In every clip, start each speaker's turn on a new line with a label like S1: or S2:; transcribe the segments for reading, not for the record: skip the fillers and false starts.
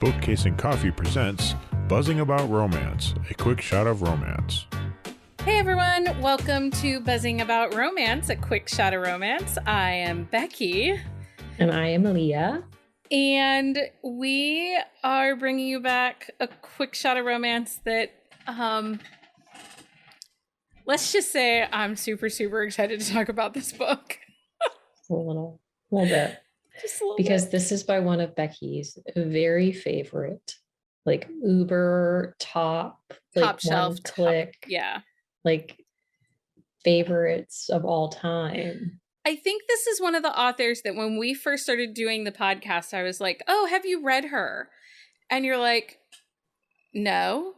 S1: Bookcase and Coffee presents Buzzing About Romance, a quick shot of romance.
S2: Hey everyone, welcome to Buzzing About Romance, a quick shot of romance. I am Becky.
S3: And I am Leah.
S2: And we are bringing you back a quick shot of romance that, let's just say I'm super, super excited to talk about this book.
S3: A little bit.
S2: Just a little
S3: because
S2: bit.
S3: This is by one of Becky's very favorite, like uber top
S2: shelf,
S3: one click, like favorites of all time.
S2: I think this is one of the authors that when we first started doing the podcast, I was like, oh, have you read her? And you're like, no.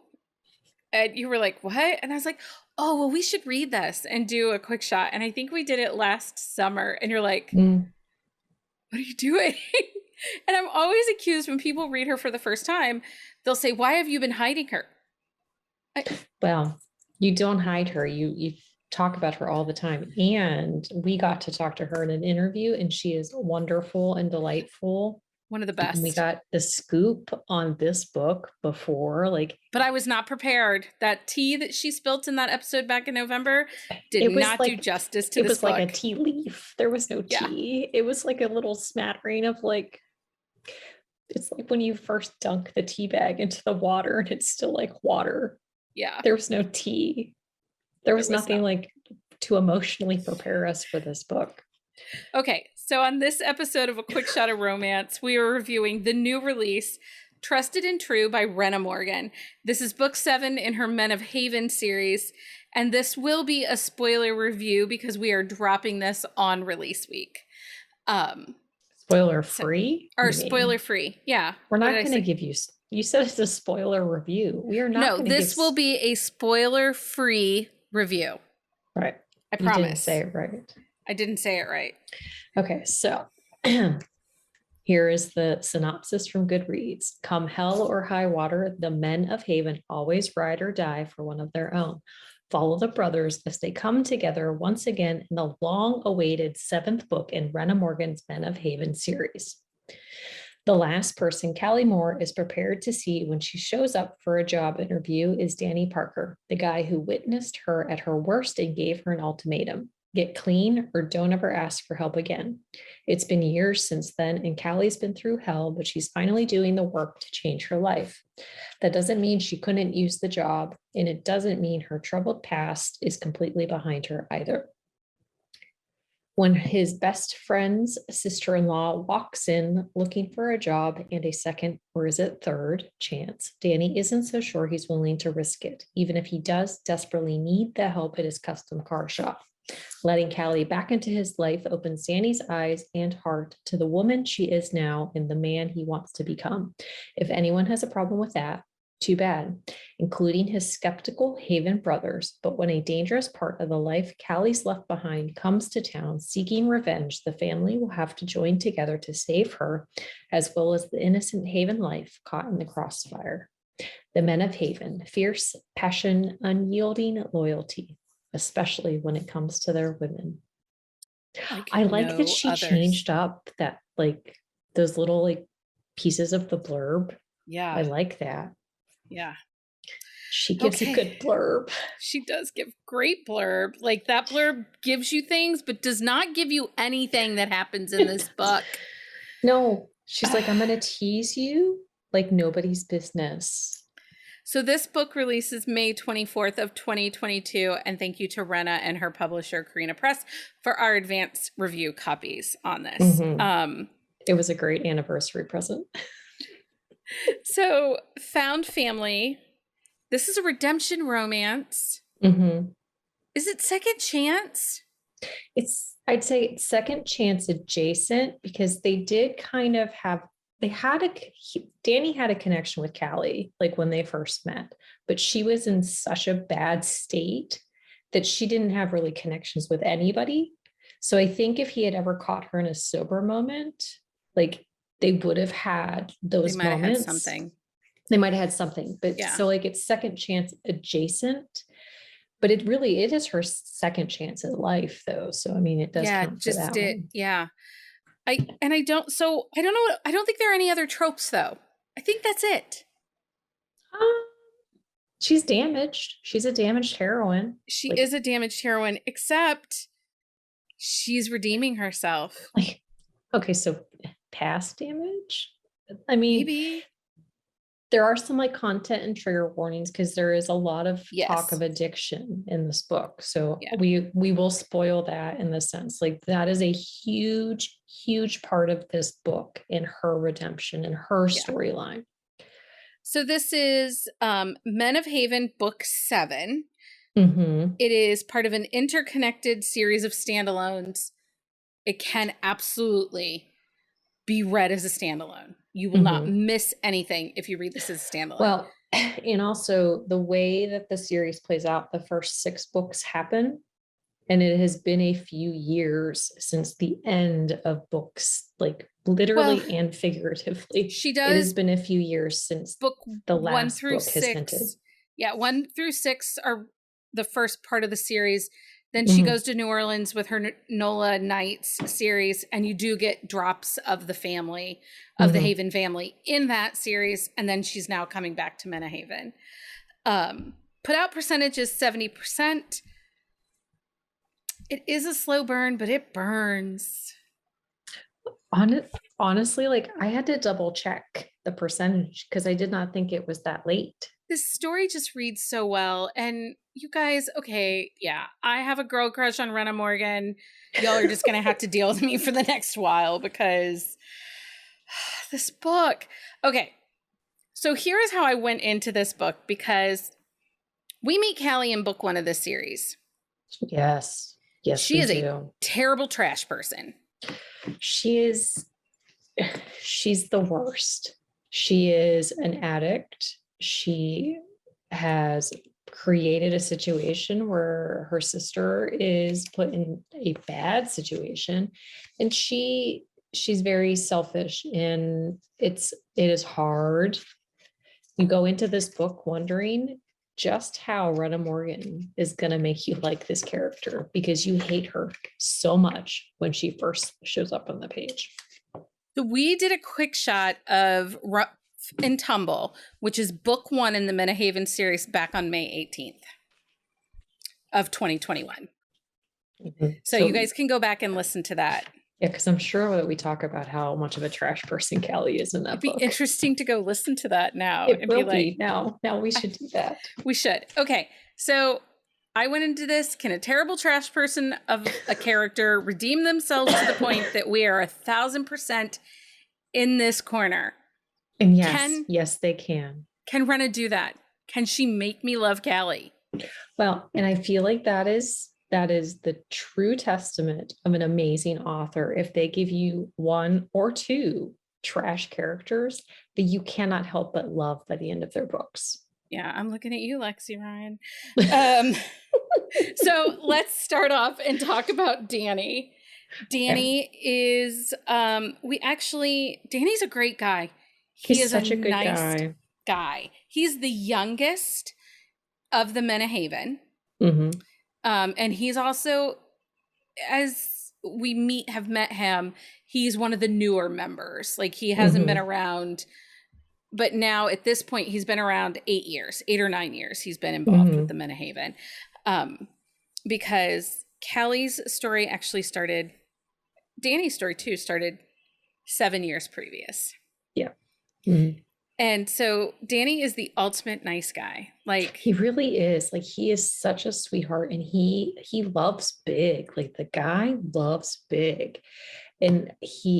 S2: And you were like, what? And I was like, oh, well, we should read this and do a quick shot. And I think we did it last summer. And you're like, what are you doing? And I'm always accused when people read her for the first time, they'll say, why have you been hiding her?
S3: Well, you don't hide her. You talk about her all the time. And we got to talk to her in an interview, and she is wonderful and delightful.
S2: One of the best.
S3: And we got the scoop on this book before,
S2: but I was not prepared. That tea that she spilt in that episode back in November did not do justice to this book.
S3: It was like a tea leaf. There was no tea. It was like a little smattering of it's like when you first dunk the tea bag into the water and it's still like water.
S2: Yeah.
S3: There was no tea. There was nothing to emotionally prepare us for this book.
S2: Okay, so on this episode of A Quick Shot of Romance, we are reviewing the new release, Trusted and True by Rhenna Morgan. This is book 7 in her Men of Haven series, and this will be a spoiler review because we are dropping this on release week.
S3: Spoiler free?
S2: Spoiler free, yeah.
S3: We're not going to give you said it's a spoiler review. We are not.
S2: No, this will be a spoiler free review.
S3: Right.
S2: I promise.
S3: You didn't say it right.
S2: I didn't say it right.
S3: Okay, so here is the synopsis from Goodreads. Come hell or high water, the men of Haven always ride or die for one of their own. Follow the brothers as they come together once again in the long-awaited 7th book in Rhenna Morgan's Men of Haven series. The last person Callie Moore is prepared to see when she shows up for a job interview is Danny Parker, the guy who witnessed her at her worst and gave her an ultimatum. Get clean or don't ever ask for help again. It's been years since then, and Callie's been through hell, but she's finally doing the work to change her life. That doesn't mean she couldn't use the job, and it doesn't mean her troubled past is completely behind her either. When his best friend's sister-in-law walks in looking for a job and a second, or is it third, chance, Danny isn't so sure he's willing to risk it, even if he does desperately need the help at his custom car shop. Letting Callie back into his life opens Danny's eyes and heart to the woman she is now and the man he wants to become. If anyone has a problem with that, too bad, including his skeptical Haven brothers. But when a dangerous part of the life Callie's left behind comes to town seeking revenge, the family will have to join together to save her, as well as the innocent Haven life caught in the crossfire. The Men of Haven, fierce passion, unyielding loyalty, especially when it comes to their women. I like that she changed up that those little pieces of the blurb.
S2: Yeah.
S3: I like that.
S2: Yeah.
S3: She gives a good blurb.
S2: She does give great blurb. That blurb gives you things, but does not give you anything that happens in this book.
S3: No, she's like, I'm going to tease you like nobody's business.
S2: So this book releases May 24th of 2022, and thank you to Rhenna and her publisher, Carina Press, for our advance review copies on this.
S3: Mm-hmm. It was a great anniversary present.
S2: So, Found Family. This is a redemption romance.
S3: Mm-hmm.
S2: Is it second chance?
S3: I'd say it's second chance adjacent, because they did kind of have, Danny had a connection with Callie, when they first met, but she was in such a bad state that she didn't have really connections with anybody. So I think if he had ever caught her in a sober moment, they would have had those moments. They might have had something, but so it's second chance adjacent, but it is her second chance at life though. So, I mean, it does count for that one.
S2: Yeah. I don't think there are any other tropes though. I think that's it.
S3: She's damaged. She's a damaged heroine.
S2: She is a damaged heroine, except she's redeeming herself.
S3: Okay, so past damage? I mean,
S2: maybe
S3: there are some like content and trigger warnings because there is a lot of talk
S2: Yes.
S3: of addiction in this book. So
S2: Yeah.
S3: we will spoil that in the sense like that is a huge, huge part of this book in her redemption and her storyline.
S2: So this is Men of Haven, book 7.
S3: Mm-hmm.
S2: It is part of an interconnected series of standalones. It can absolutely be read as a standalone. You will not miss anything if you read this as a standalone.
S3: Well, and also the way that the series plays out, the first 6 books happen, and it has been a few years since the end of books, like literally and figuratively.
S2: She does.
S3: It has been a few years since
S2: book
S3: the last
S2: 1 through
S3: book has
S2: 6.
S3: hinted.
S2: Yeah, 1 through 6 are the first part of the series. Then she goes to New Orleans with her Nola Nights series, and you do get drops of the family, of the Haven family in that series, and then she's now coming back to Men of Haven. Put out percentage is 70%. It is a slow burn, but it burns.
S3: Honestly, like I had to double check the percentage because I did not think it was that late.
S2: This story just reads so well. And you guys, okay, yeah, I have a girl crush on Rhenna Morgan. Y'all are just going to have to deal with me for the next while because this book. Okay, so here is how I went into this book because we meet Callie in book 1 of this series.
S3: Yes. Yes,
S2: she is a terrible trash person.
S3: She's the worst. She is an addict. She has created a situation where her sister is put in a bad situation, and she's very selfish, and it is hard. You go into this book wondering just how Rhenna Morgan is going to make you like this character because you hate her so much when she first shows up on the page.
S2: So we did a quick shot of Rough and Tumble, which is book 1 in the Men of Haven series back on May 18th of 2021. So you guys can go back and listen to that.
S3: Yeah, because I'm sure that we talk about how much of a trash person Callie is in that book.
S2: It'd be interesting to go listen to that now.
S3: It will be now. Now we should do that.
S2: We should. Okay, so I went into this. Can a terrible trash person of a character redeem themselves to the point that we are 1,000% in this corner?
S3: And yes, they can.
S2: Can Rhenna do that? Can she make me love Callie?
S3: Well, and I feel like that is the true testament of an amazing author. If they give you 1 or 2 trash characters that you cannot help but love by the end of their books.
S2: Yeah, I'm looking at you, Lexi Ryan. So let's start off and talk about Danny. Danny is, Danny's a great guy.
S3: He is such a good guy.
S2: He's the youngest of the Men of Haven. And he's also, as we have met him, he's one of the newer members. Like he hasn't been around, but now at this point, he's been around 8 or 9 years. He's been involved with the Men of Haven. Because Callie's story actually started, Danny's story too, started 7 years previous. Yeah. And so Danny is the ultimate nice guy. Like
S3: he really is. Like he is such a sweetheart, and he loves big. Like the guy loves big. And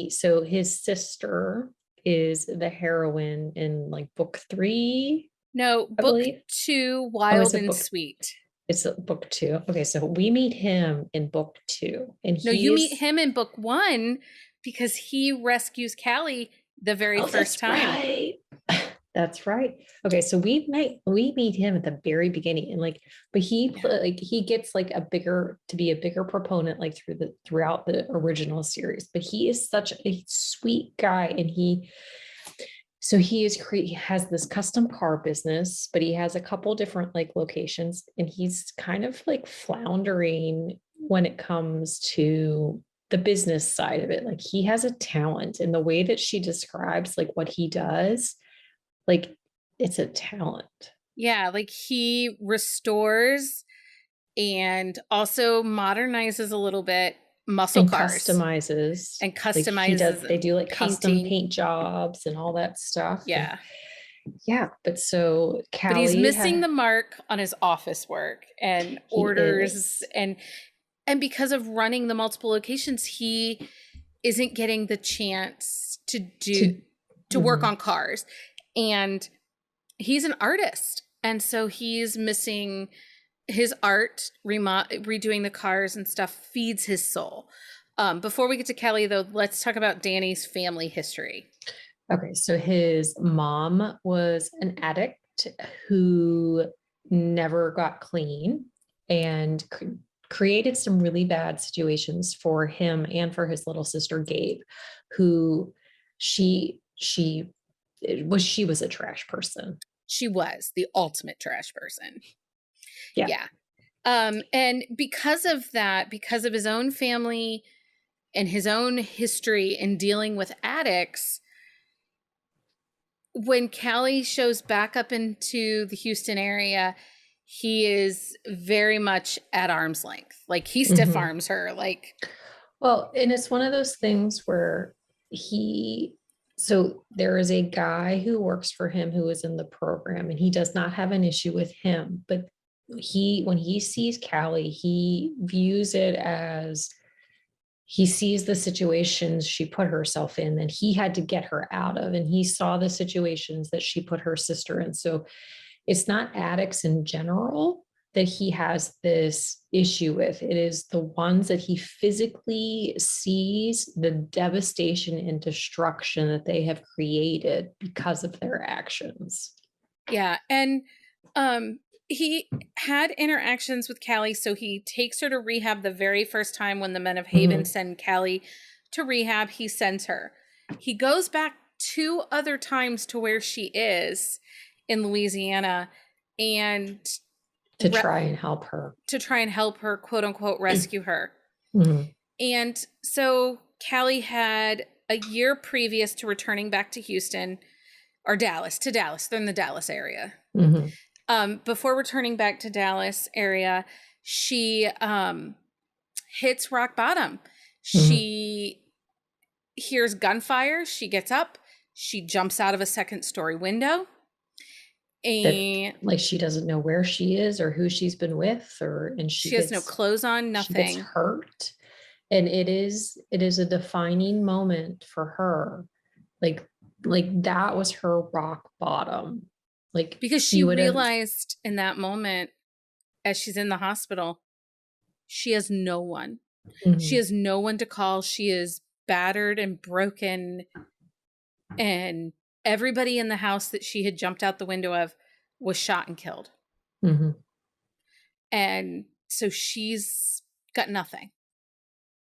S3: so his sister is the heroine in like book 3.
S2: No, book 2, Wild and Sweet.
S3: It's book 2. Okay, so we meet him in book 2. And
S2: you meet him in book 1 because he rescues Callie the very first time.
S3: Right. That's right. Okay, so we meet him at the very beginning, and but he gets like a bigger proponent like throughout the original series. But he is such a sweet guy, and he has this custom car business, but he has a couple different like locations, and he's kind of like floundering when it comes to the business side of it. Like he has a talent, and the way that she describes like what he does, Like, it's a talent.
S2: Yeah, like he restores and also modernizes a little bit muscle
S3: And
S2: cars
S3: customizes.
S2: and
S3: Like he does,
S2: customizes
S3: they do like custom
S2: painting.
S3: paint jobs and all that stuff. And
S2: Yeah.
S3: yeah, but so
S2: But he's
S3: Callie
S2: missing the mark on his office work and
S3: he
S2: orders
S3: is.
S2: and because of running the multiple locations, he isn't getting the chance to work
S3: Mhm.
S2: on cars. And he's an artist. And so he's missing his art, redoing the cars and stuff feeds his soul. Before we get to Kelly, though, let's talk about Danny's family history.
S3: Okay, so his mom was an addict who never got clean and created some really bad situations for him and for his little sister Gabe, who she was a trash person.
S2: She was the ultimate trash person.
S3: Yeah.
S2: Yeah. And because of that, because of his own family and his own history in dealing with addicts, when Callie shows back up into the Houston area, he is very much at arm's length. Like he stiff arms her. Like,
S3: Well, and it's one of those things where so there is a guy who works for him who is in the program, and he does not have an issue with him, but when he sees Callie, he views it as he sees the situations she put herself in that he had to get her out of, and he saw the situations that she put her sister in. So it's not addicts in general that he has this issue with. It is the ones that he physically sees the devastation and destruction that they have created because of their actions.
S2: yeah. And he had interactions with Callie. So he takes her to rehab the very first time when the Men of Haven send Callie to rehab. He sends her. He goes back 2 other times to where she is in Louisiana and
S3: to try and help her,
S2: quote unquote, rescue her. And so Callie had a year previous to returning back to Houston or Dallas. They're in the Dallas area. Before returning back to Dallas area, she hits rock bottom. She hears gunfire. She gets up. She jumps out of a 2nd-story window. And
S3: like she doesn't know where she is or who she's been with, and
S2: she has no clothes on, nothing.
S3: She gets hurt. And it is a defining moment for her. Like that was her rock bottom. Like,
S2: because she realized in that moment, as she's in the hospital, she has no one. She has no one to call. She is battered and broken. And everybody in the house that she had jumped out the window of was shot and killed. And so she's got nothing.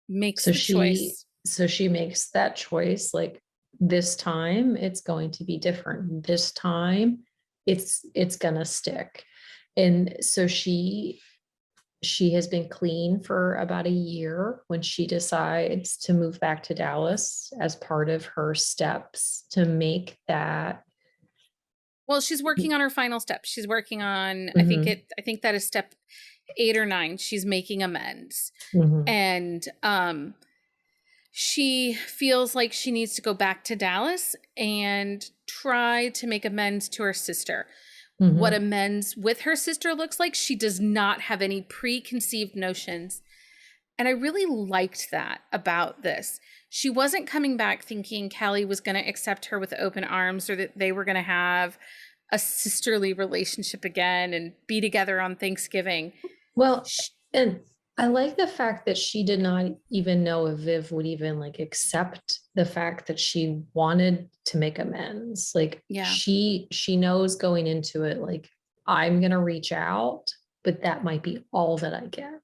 S2: Makes the choice.
S3: So she makes that choice. Like, this time it's going to be different. This time it's gonna stick. And so she has been clean for about a year when she decides to move back to Dallas as part of her steps to make that.
S2: Well, she's working on her final step. She's working on, I think that is step 8 or 9. She's making amends. And she feels like she needs to go back to Dallas and try to make amends to her sister. What amends with her sister looks like, she does not have any preconceived notions. And I really liked that about this. She wasn't coming back thinking Callie was going to accept her with open arms or that they were going to have a sisterly relationship again and be together on Thanksgiving.
S3: Well, and I like the fact that she did not even know if Viv would even like accept the fact that she wanted to make amends. Like, she knows going into it, like, I'm going to reach out, but that might be all that I get.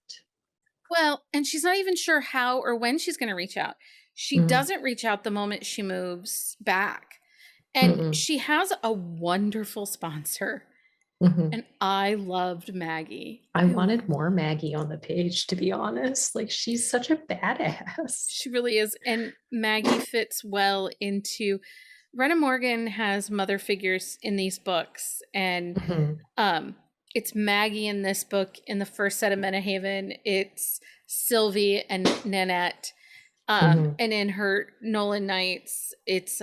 S2: Well, and she's not even sure how or when she's going to reach out. She doesn't reach out the moment she moves back. And she has a wonderful sponsor. And I loved Maggie.
S3: I wanted more Maggie on the page, to be honest. Like, she's such a badass.
S2: She really is. And Maggie fits well into Rhenna Morgan has mother figures in these books, and it's Maggie in this book. In the first set of Menahaven, it's Sylvie and Nanette. And in her Nolan Nights, it's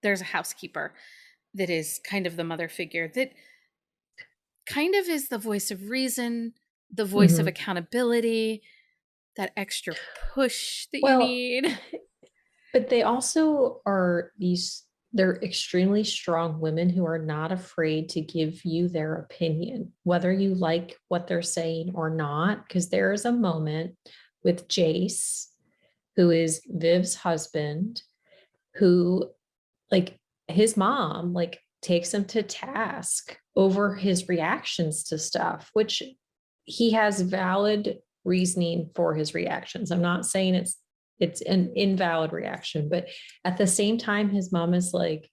S2: there's a housekeeper that is kind of the mother figure that kind of is the voice of reason, the voice of accountability, that extra push that you need.
S3: But they also are they're extremely strong women who are not afraid to give you their opinion, whether you like what they're saying or not. Because there is a moment with Jace, who is Viv's husband, who, like, his mom, like, takes him to task over his reactions to stuff, which he has valid reasoning for his reactions. I'm not saying it's an invalid reaction, but at the same time, his mom is like,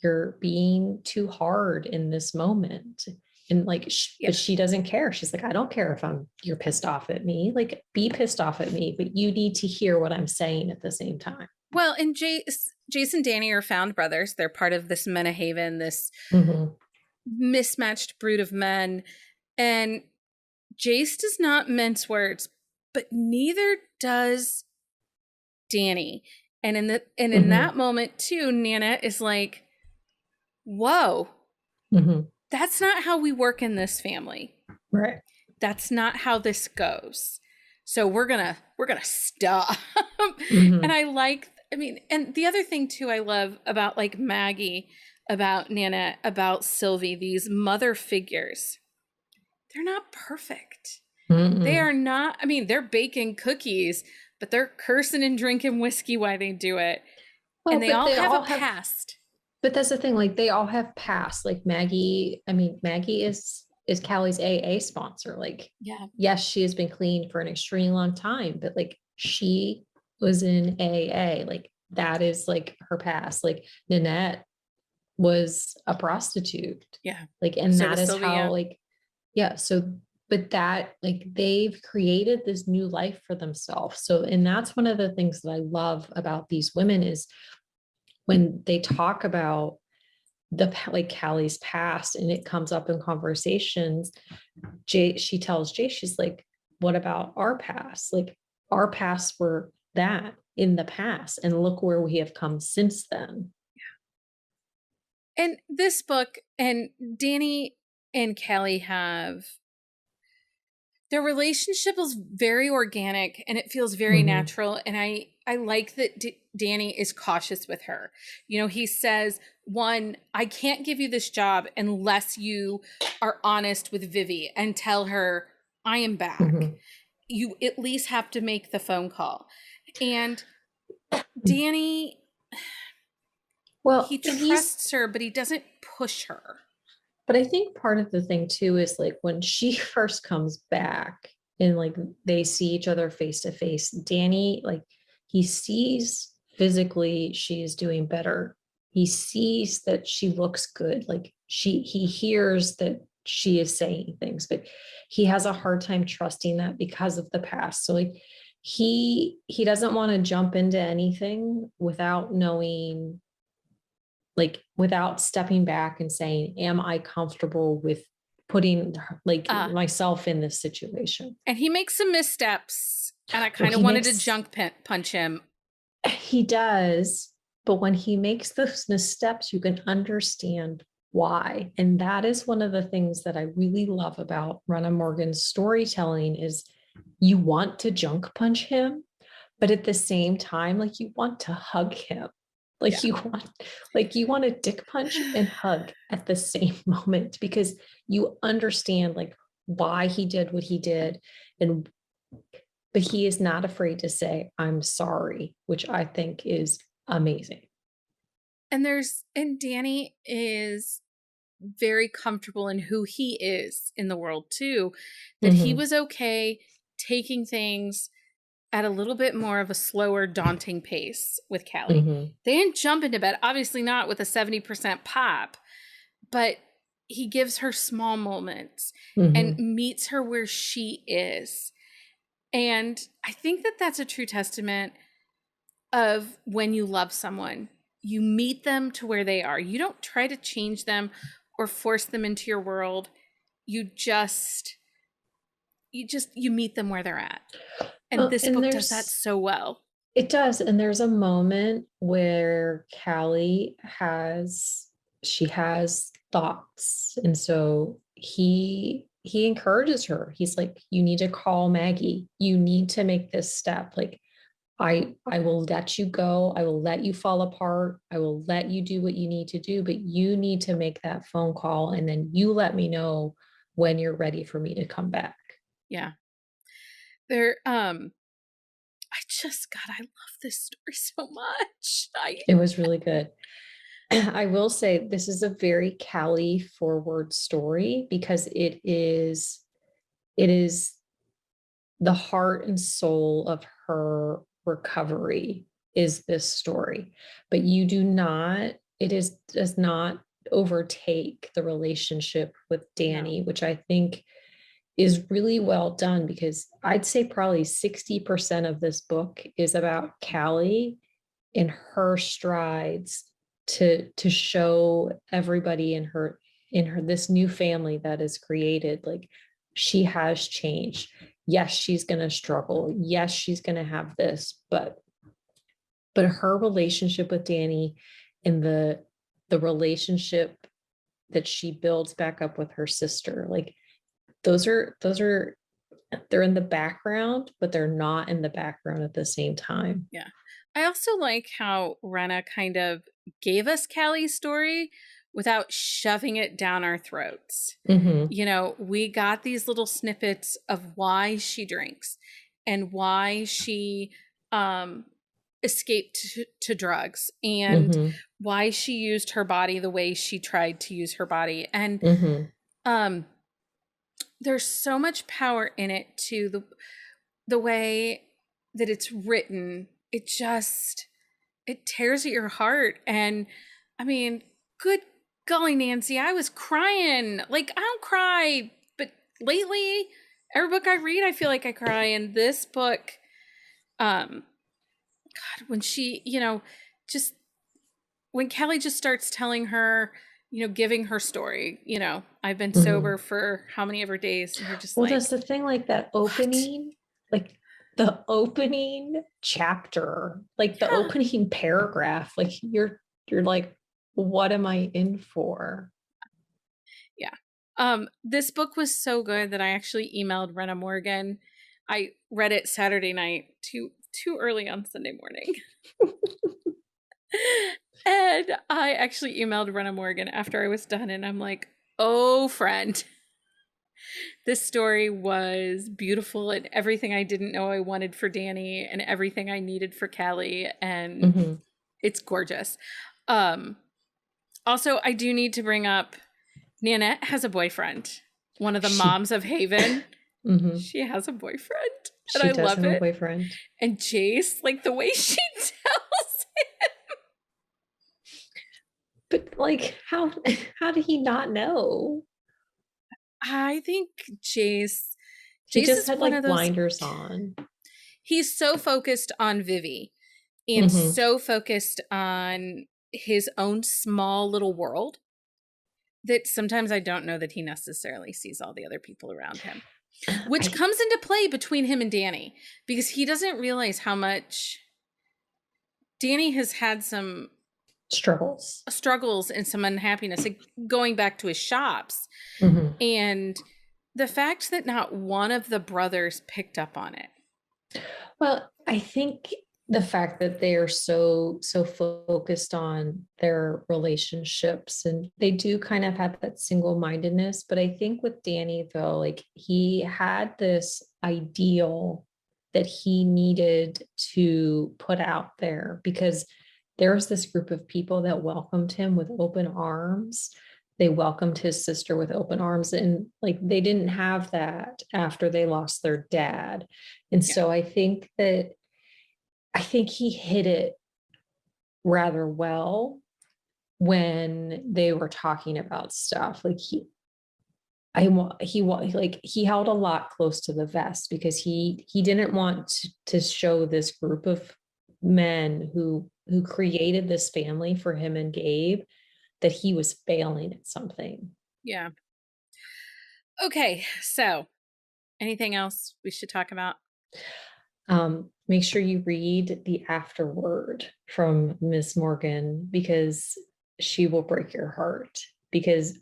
S3: you're being too hard in this moment. And like, but she doesn't care. She's like, I don't care if you're pissed off at me, like, be pissed off at me, but you need to hear what I'm saying at the same time.
S2: Well, and Jace and Danny are found brothers. They're part of this Menahaven, this mismatched brood of men. And Jace does not mince words, but neither does Danny. And in that moment too, Nana is like, whoa, that's not how we work in this family.
S3: Right.
S2: That's not how this goes. So we're gonna stop. And and the other thing too I love about like Maggie, about Nana, about Sylvie, these mother figures, they're not perfect. They are not, they're baking cookies, but they're cursing and drinking whiskey while they do it. Well, and they all have a past.
S3: But that's the thing, like, they all have past. Like Maggie is Callie's AA sponsor. Like, yes, she has been clean for an extremely long time, but like, she was in AA. Like, that is like her past. Like, Nanette was a prostitute.
S2: Yeah.
S3: Like, and so that is Sylvia. How, like, so, but that, like, they've created this new life for themselves. So, and that's one of the things that I love about these women is when they talk about like Callie's past and it comes up in conversations, she tells Jay, she's like, what about our past? Like, our pasts were that in the past, and look where we have come since then.
S2: Yeah. And this book, and Danny and Callie have, their relationship is very organic and it feels very natural. And I like that Danny is cautious with her. You know, he says, one, I can't give you this job unless you are honest with Vivi and tell her I am back. You at least have to make the phone call. And Danny, he trusts her, but he doesn't push her.
S3: But I think part of the thing too is like when she first comes back and like they see each other face to face, Danny, like, he sees physically she is doing better. He sees that she looks good. Like, he hears that she is saying things, but he has a hard time trusting that because of the past. So like, he doesn't want to jump into anything without knowing, like, without stepping back and saying, am I comfortable with putting like myself in this situation?
S2: And he makes some missteps, and I kind of wanted to junk punch him.
S3: He does, but when he makes those missteps, you can understand why. And that is one of the things that I really love about Rhenna Morgan's storytelling is you want to junk punch him, but at the same time, like, you want to hug him. Like, you want to dick punch and hug at the same moment because you understand like why he did what he did. But he is not afraid to say, I'm sorry, which I think is amazing.
S2: And Danny is very comfortable in who he is in the world too, that he was okay taking things at a little bit more of a slower, daunting pace with Callie. They didn't jump into bed, obviously not with a 70% pop, but he gives her small moments and meets her where she is. And I think that that's a true testament of when you love someone, you meet them to where they are. You don't try to change them or force them into your world. You meet them where they're at. And this book does that so well.
S3: It does. And there's a moment where Callie has thoughts. And so he encourages her. He's like, you need to call Maggie. You need to make this step. Like, I will let you go. I will let you fall apart. I will let you do what you need to do, but you need to make that phone call. And then you let me know when you're ready for me to come back.
S2: Yeah. I love this story so much.
S3: It was really good. I will say this is a very Callie forward story because it is the heart and soul of her recovery is this story, but does not overtake the relationship with Danny, which I think is really well done, because I'd say probably 60% of this book is about Callie and her strides to show everybody in her this new family that is created, like, she has changed. Yes, she's going to struggle. Yes, she's going to have this, but her relationship with Danny and the relationship that she builds back up with her sister, like, those are they're in the background, but they're not in the background at the same time.
S2: Yeah. I also like how Rhenna kind of gave us Callie's story without shoving it down our throats.
S3: Mm-hmm.
S2: We got these little snippets of why she drinks and why she escaped to drugs, and
S3: Mm-hmm.
S2: why she used her body the way she tried to use her body. And
S3: Mm-hmm.
S2: there's so much power in it too. The way that it's written, it tears at your heart. And I mean, good golly, Nancy, I was crying. Like, I don't cry, but lately, every book I read, I feel like I cry. And this book, God, when she, just when Callie just starts telling her, giving her story, I've been
S3: Mm-hmm.
S2: sober for how many ever days, and you're just
S3: well,
S2: like,
S3: that's the thing, like that opening, like the opening chapter, like the opening paragraph, like you're like, what am I in for?
S2: Yeah. This book was so good that I actually emailed Rhenna Morgan. I read it Saturday night, too early on Sunday morning. And I actually emailed Rhenna Morgan after I was done, and I'm like, oh, friend, this story was beautiful, and everything I didn't know I wanted for Danny and everything I needed for Callie, and it's gorgeous. Also, I do need to bring up, Nanette has a boyfriend. One of the moms of Haven. She has a boyfriend. And I love it.
S3: Boyfriend.
S2: And Jace, like the way she tells him.
S3: But like, how did he not know?
S2: I think Jace
S3: just
S2: is
S3: had
S2: one
S3: like
S2: of those
S3: blinders on.
S2: He's so focused on Vivi and so focused on his own small little world that sometimes I don't know that he necessarily sees all the other people around him, which comes into play between him and Danny, because he doesn't realize how much Danny has had some struggles and some unhappiness, like going back to his shops. And the fact that not one of the brothers picked up on it.
S3: Well, I think the fact that they are so focused on their relationships, and they do kind of have that single-mindedness, but I think with Danny, though, like, he had this ideal that he needed to put out there, because there was this group of people that welcomed him with open arms. They welcomed his sister with open arms, and like, they didn't have that after they lost their dad. And so I think he hit it rather well when they were talking about stuff. Like, he held a lot close to the vest, because he didn't want to show this group of men who who created this family for him and Gabe, that he was failing at something.
S2: Yeah. Okay, so anything else we should talk about?
S3: Make sure you read the Afterword from Miss Morgan, because she will break your heart. Because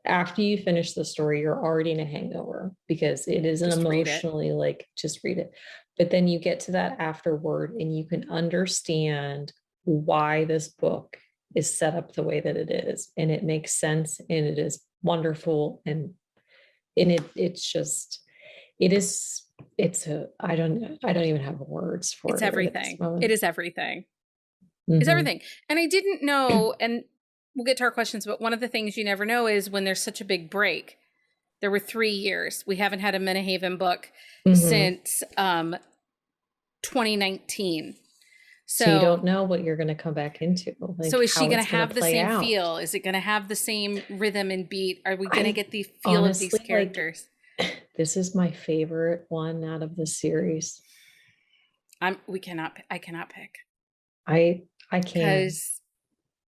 S3: after you finish the story, you're already in a hangover, because it is an
S2: Just read it.
S3: emotionally like, just read it. But then you get to that Afterword and you can understand why this book is set up the way that it is, and it makes sense, and it is wonderful, and I don't even have words for
S2: It's
S3: it.
S2: everything. It is everything.
S3: Mhm.
S2: It's everything. And I didn't know, and we'll get to our questions, but one of the things you never know is when there's such a big break. There were 3 years. We haven't had a Menhaven book
S3: Mhm.
S2: since 2019.
S3: So you don't know what you're going to come back into. Like,
S2: so is she
S3: how
S2: going to
S3: it's gonna
S2: have the
S3: play
S2: same
S3: out.
S2: feel? Is it going to have the same rhythm and beat? Are we going to get the feel
S3: honestly,
S2: of these characters?
S3: This is my favorite one out of the series.
S2: I cannot pick.
S3: I can't.
S2: Because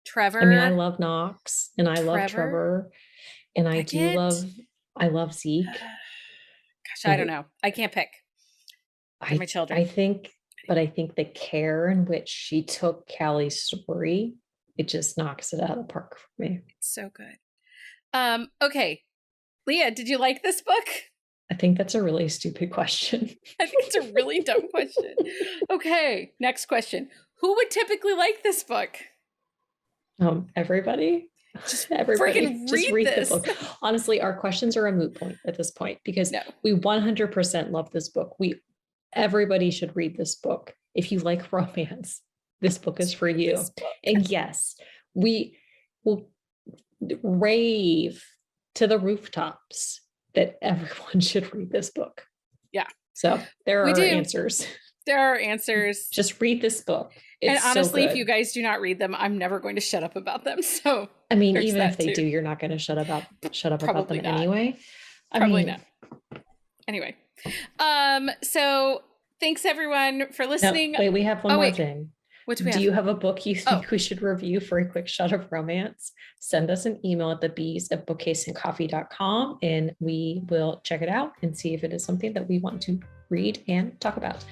S2: Trevor.
S3: I mean, I love Knox and I love Trevor, and I love Zeke.
S2: Gosh, I don't know. I can't pick. They're my children.
S3: I think the care in which she took Callie's story, it just knocks it out of the park for me.
S2: It's so good. Okay. Leah, did you like this book?
S3: I think that's a really stupid question.
S2: I think it's a really dumb question. Okay, next question. Who would typically like this book?
S3: Everybody.
S2: Just
S3: Everybody,
S2: just read
S3: the book. Honestly, our questions are a moot point at this point, because we 100% love this book. Everybody should read this book. If you like romance, this book is for you. And yes, we will rave to the rooftops that everyone should read this book.
S2: Yeah.
S3: So there are answers.
S2: There are answers.
S3: Just read this book.
S2: And honestly, if you guys do not read them, I'm never going to shut up about them. So
S3: I mean, even if they do, you're not going to shut up about them anyway.
S2: Probably not. Anyway. So thanks everyone for listening.
S3: No, wait, we have one more thing.
S2: What do we have?
S3: Do you have a book you think we should review for a quick shot of romance? Send us an email at thebees@bookcaseandcoffee.com, and we will check it out and see if it is something that we want to read and talk about.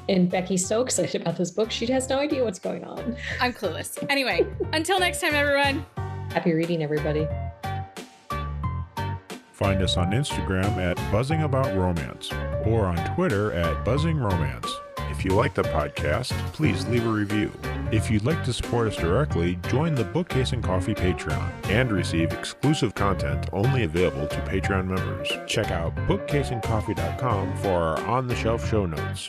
S3: And Becky's so excited about this book. She has no idea what's going on.
S2: I'm clueless. Anyway, until next time, everyone.
S3: Happy reading, everybody.
S1: Find us on Instagram at BuzzingAboutRomance or on Twitter at BuzzingRomance. If you like the podcast, please leave a review. If you'd like to support us directly, join the Bookcase and Coffee Patreon and receive exclusive content only available to Patreon members. Check out bookcaseandcoffee.com for our on-the-shelf show notes.